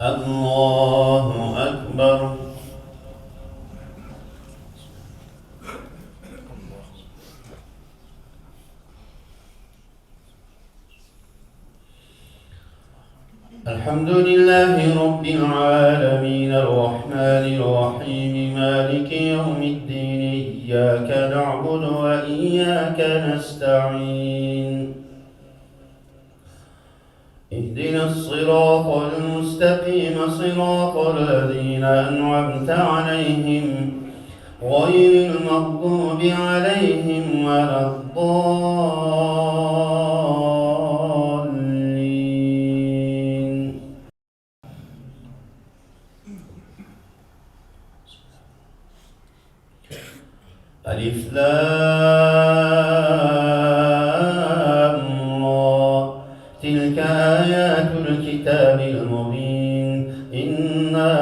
الله أكبر. الحمد لله رب العالمين الرحمن الرحيم مالك يوم الدين إياك نعبد وإياك نستعين اهدنا الصراط المستقيم صراط الذين أنعمت عليهم غير المغضوب عليهم ولا الضالين. ألف لام را تلك آيات الكتاب المبين إنا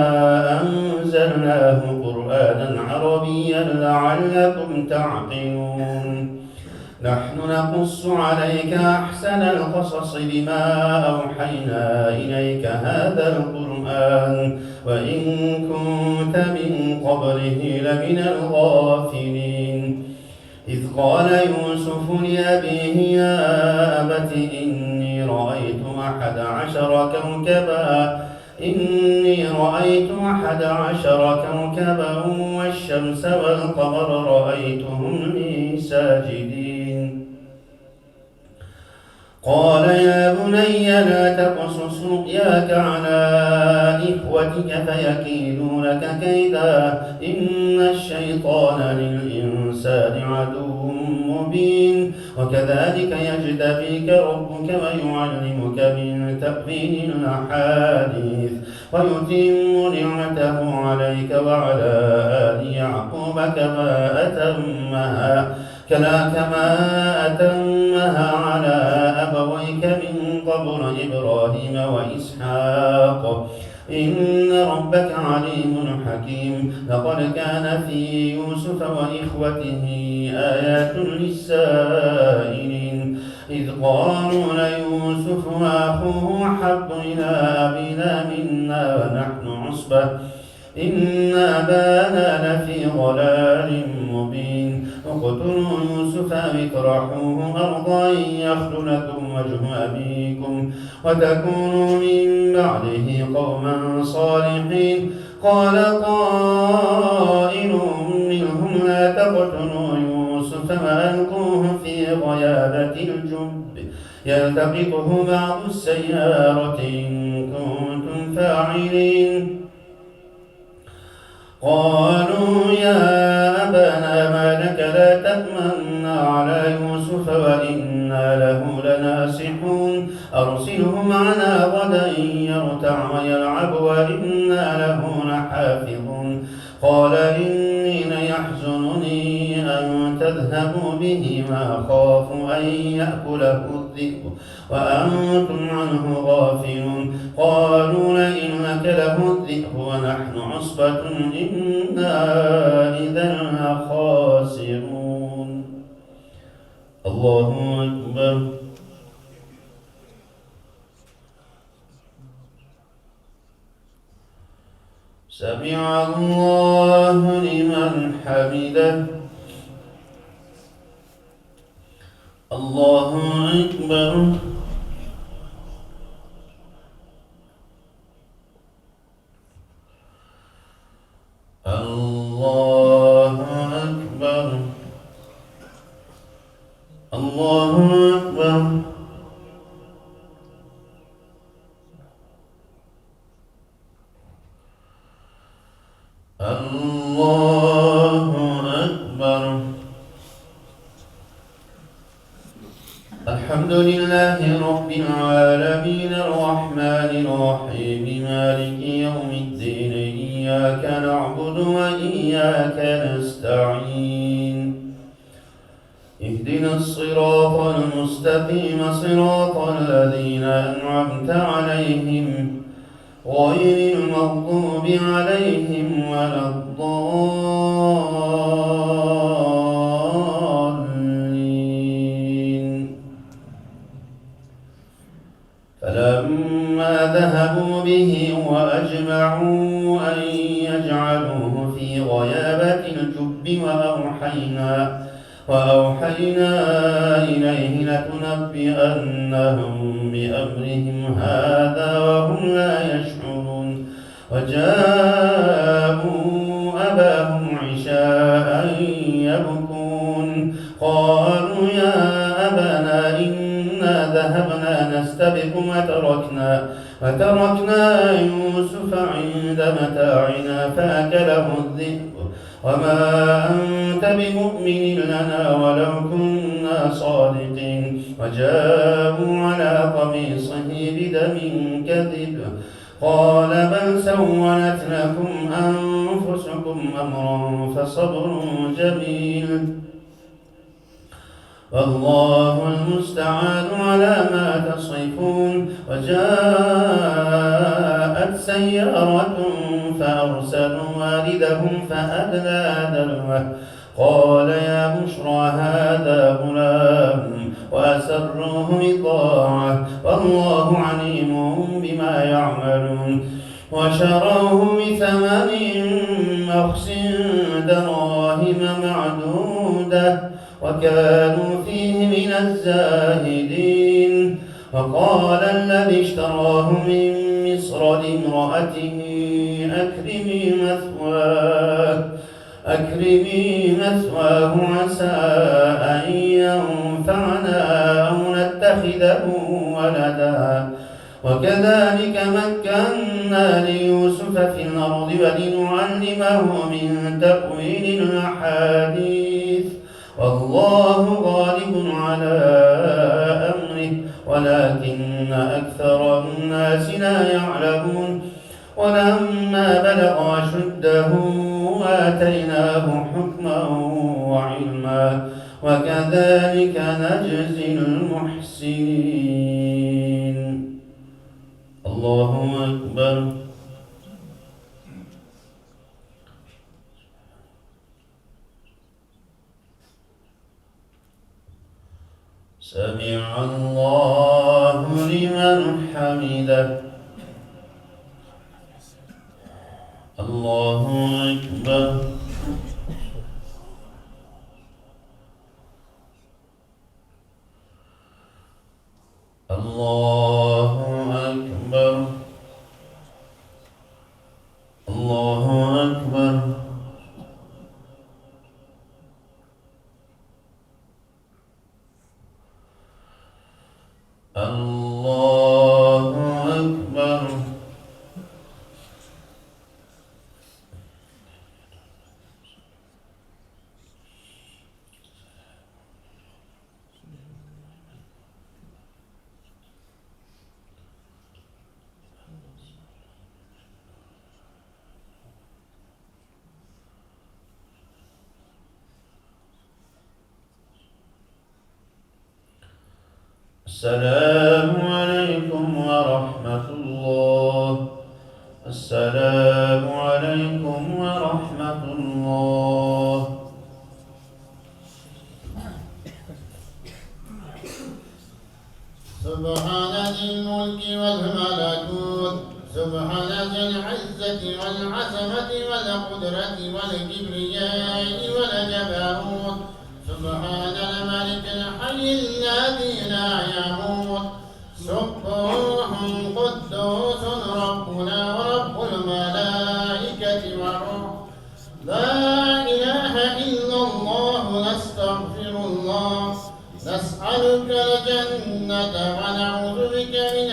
أنزلناه قرآنا عربيا لعلكم تعقلون. نحن نقص عليك أحسن القصص بما أوحينا إليك هذا القرآن وإن كنت من قبله لمن الغافلين. إذ قال يوسف لأبيه يا أبت إني رأيت أحد عشر كوكبا والشمس والقمر رأيتهم لي ساجدين. قال يا بني لا تقصص رؤياك على إخوتك فيكيدوا لك كيدا إن الشيطان للإنسان عدو مبين. وكذلك يجتبيك ربك ويعلمك من تأويل الأحاديث ويتم نعمته عليك وعلى آل يعقوب كما أتمها على أبويك من قبل إبراهيم وإسحاق إن ربك عليم حكيم. لقد كان في يوسف وإخوته آيات للسائلين إذ قالوا ليوسف وأخوه أحب إلى أبينا منا ونحن عصبة إن أبانا لفي ضلال مبين. اقتلوا يوسف أو اطرحوه أرضا يخل لكم وجه أبيكم وتكونوا من بعده قوما صالحين. قال قائل منهم لا تقتلوا يوسف وألقوه في غيابة الجب يلتقطه بعض السيارة إن كنتم فاعلين. قالوا يا أبانا ما لك لا تأمنا على يوسف وإنا له لناصحون أرسله معنا غدا يرتع ويلعب وإنا له لحافظون. قال إني ليحزنني أن تذهبوا به وأخاف أن يأكله الذئب وأنتم عنه غافلون. قالوا لئن أكله الذئب ونحن عصبة إنا إذا لخاسرون. الله أكبر. سمع الله لمن حمده. الله أكبر. الله أكبر. الله أكبر. الله أكبر. الحمد لله رب العالمين الرحمن الرحيم مالك يوم الدين إياك نعبد وإياك نستعين اهدنا الصراط المستقيم صراط الذين أنعمت عليهم غير المغضوب عليهم ولا الضالين. فلما ذهبوا به وأجمعوا أن يجعلوه في غيابة الجب وأوحينا إليه لتنبئنهم بأمرهم هذا وهم لا يشعرون وجاءوا أباهم عشاء يبكون قالوا يا أبانا إنا ذهبنا نستبق وتركنا يوسف عند متاعنا فأكله الذئب وما أنت بمؤمن لنا ولو كنا صادقين وجاءوا على قميصه بدم كذب قال بل سولت لكم أنفسكم أمرا فصبر جميل والله المستعان على ما تصفون وجاءت سيارة فأرسلوا واردهم فأدلى دلوه قال يا بشرى هذا غلام وأسروه بضاعة والله عليم بما يعملون وشروه بثمن بخس دراهم معدودة وكانوا فيه من الزاهدين وقال الذي اشتراه من مصر لامرأته أكرمي مثواه عسى أن ينفعنا أو نتخذه ولدا وكذلك مكنا ليوسف في الأرض ولنعلمه من تأويل الأحاديث والله غالب على أمره ولكن أكثر الناس لا يعلمون ولما بلغ أشده آتيناه حكما وعلما وكذلك نجزي المحسنين الله أكبر سمع الله لمن حمده الله أكبر الله أكبر الله أكبر الله أكبر السلام عليكم ورحمة الله السلام عليكم ورحمة الله سبحان ذي الملك والملكوت سبحان ذي العزة والعظمة والقدرة والكبرياء والجبروت سبحان الملك الحي الذي لا يموت سبوح قدوس ربنا ورب الملائكة والروح لا إله إلا الله نستغفر الله نسألك الجنة ونعوذ بك من